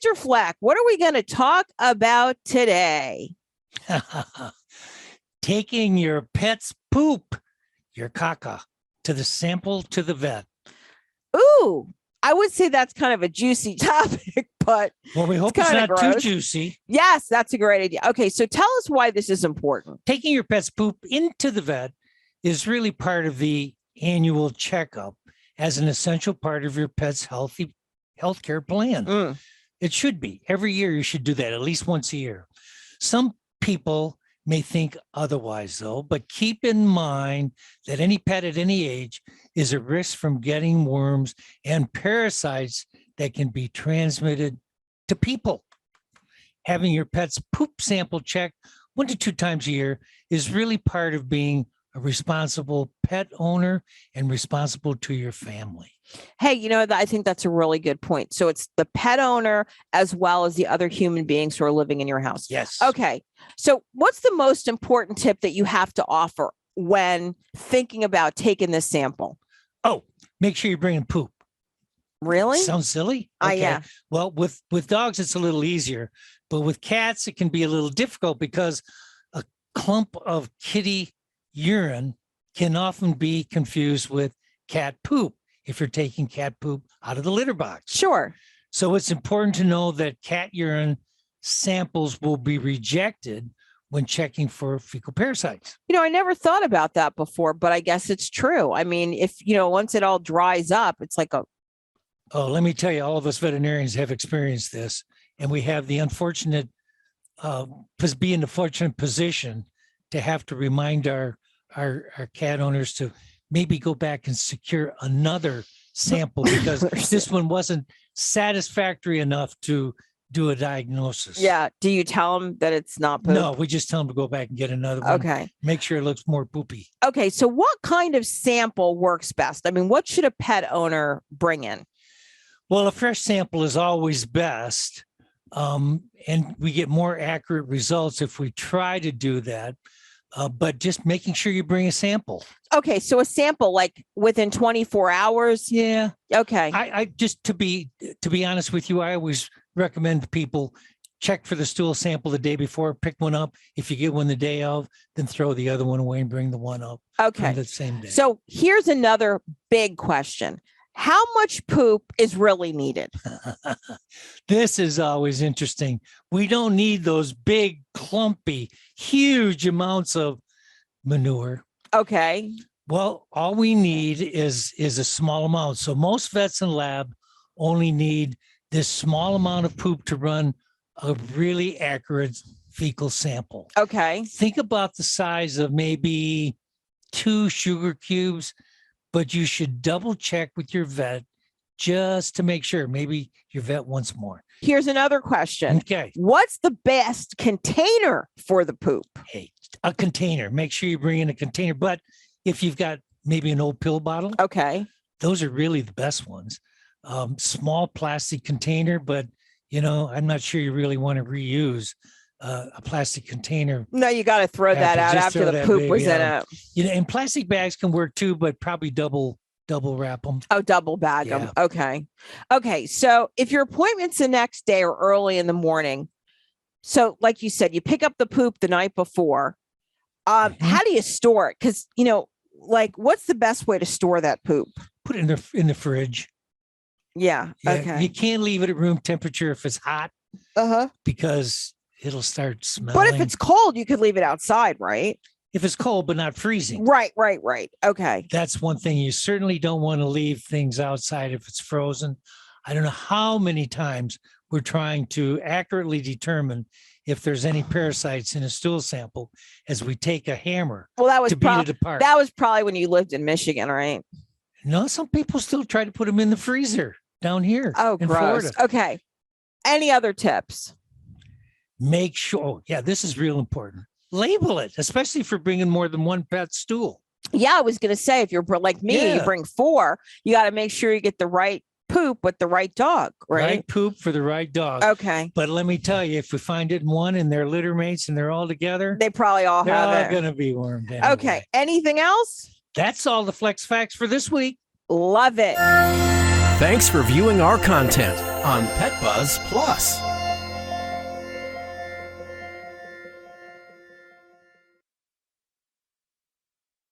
Dr. Fleck, what are we going to talk about today? Taking your pet's poop, your caca, to the vet. Ooh, I would say that's kind of a juicy topic, but well, we hope it's not gross. Too juicy. Yes, that's a great idea. Okay, so tell us why this is important. Taking your pet's poop into the vet is really part of the annual checkup as an essential part of your pet's healthcare plan. It should be. Every year you should do that at least once a year. Some people may think otherwise, though, but keep in mind that any pet at any age is at risk from getting worms and parasites that can be transmitted to people. Having your pet's poop sample checked 1 to 2 times a year is really part of being a responsible pet owner and responsible to your family. Hey, I think that's a really good point. So it's the pet owner as well as the other human beings who are living in your house. Yes. Okay. So what's the most important tip that you have to offer when thinking about taking this sample? Oh, make sure you're bringing poop. Really? Sounds silly? Okay. Yeah. Well, with dogs, it's a little easier, but with cats, it can be a little difficult because a clump of kitty urine can often be confused with cat poop if you're taking cat poop out of the litter box. Sure. So it's important to know that cat urine samples will be rejected when checking for fecal parasites. I never thought about that before, but I guess it's true. I mean, if, once it all dries up, it's like Oh, let me tell you, all of us veterinarians have experienced this, and we have the unfortunate, be in the fortunate position to have to remind our cat owners to maybe go back and secure another sample because this one wasn't satisfactory enough to do a diagnosis. Yeah. Do you tell them that it's not poop? No, we just tell them to go back and get another one. Okay. Make sure it looks more poopy. Okay. So what kind of sample works best? I mean, what should a pet owner bring in? Well, a fresh sample is always best. And we get more accurate results if we try to do that. But just making sure you bring a sample. Okay, so a sample like within 24 hours. Yeah. Okay. I just to be honest with you, I always recommend people check for the stool sample the day before, pick one up. If you get one the day of, then throw the other one away and bring the one up. Okay. The same day. So here's another big question. How much poop is really needed? This is always interesting. We don't need those big, clumpy, huge amounts of manure. Okay. Well, all we need is a small amount. So most vets and lab only need this small amount of poop to run a really accurate fecal sample. Okay. Think about the size of maybe 2 sugar cubes, but you should double check with your vet just to make sure. Maybe your vet wants more. Here's another question. Okay. What's the best container for the poop? Hey, a container. Make sure you bring in a container. But if you've got maybe an old pill bottle, okay, those are really the best ones. Small plastic container, but I'm not sure you really want to reuse a plastic container. No, you got to throw that out after the poop was in it. And plastic bags can work too, but probably double wrap them. Oh, double bag them. Okay. Okay. So if your appointment's the next day or early in the morning, so like you said, you pick up the poop the night before. How do you store it? Because, what's the best way to store that poop? Put it in the fridge. Yeah. Okay. You can't leave it at room temperature if it's hot. Because it'll start smelling. But if it's cold, you could leave it outside, right? If it's cold, but not freezing. Right. Okay. That's one thing. You certainly don't want to leave things outside if it's frozen. I don't know how many times we're trying to accurately determine if there's any parasites in a stool sample as we take a hammer to beat it apart. That was probably when you lived in Michigan, right? No, some people still try to put them in the freezer down here in gross. Florida. Okay. Any other tips? Make sure, this is real important. Label it, especially for bringing more than one pet stool. Yeah, I was going to say, if you're like me, you bring 4, you got to make sure you get the right poop with the right dog, right? Right poop for the right dog. Okay. But let me tell you, if we find it in one and they're litter mates and they're all together, they probably all have it. They're going to be wormed anyway. Okay. Anything else? That's all the Flex Facts for this week. Love it. Thanks for viewing our content on Pet Buzz Plus.